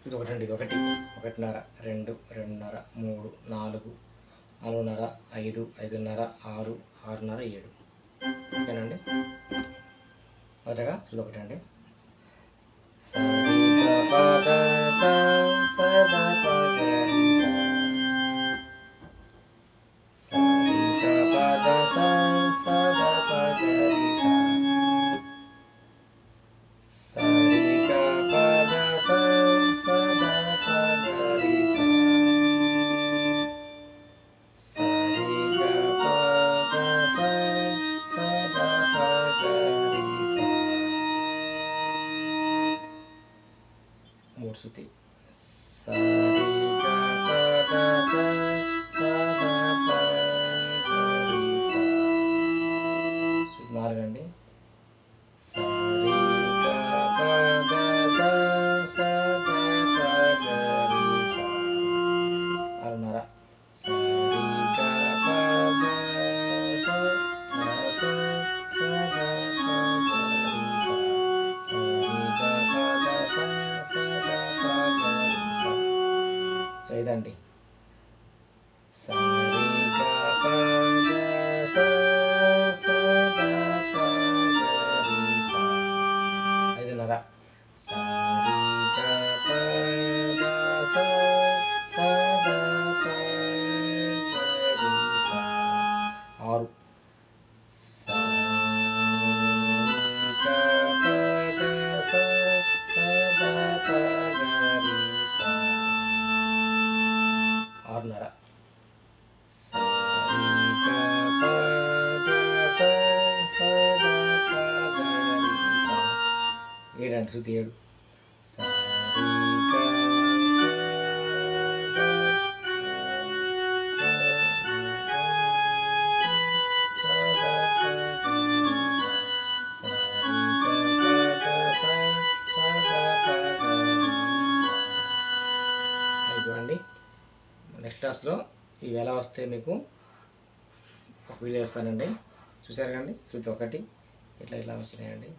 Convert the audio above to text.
ఇది ఒకటండి, ఇది ఒకటి, ఒకటిన్నర, రెండు, రెండున్నర, మూడు, నాలుగు, నాలుగున్నర, ఐదు, ఐదున్నర, ఆరు, ఆరున్నర, ఏడు. ఓకేనండి. మొదటగా ఇది ఒకటండి. మూడు శృతి. నాలుగండి. ఆరున్నర. సో ఇదండి. ఐదున్నర. ఆరు. ఆరున్నర. ఏడండి, శృతి ఏడు. అయిపోయింది. నెక్స్ట్ క్లాస్లో ఇవి ఎలా వస్తే మీకు ఒక వీడియో వేస్తానండి. చూసారు కండి, శృతి ఒకటి ఇట్లా ఇట్లా వచ్చినాయండి.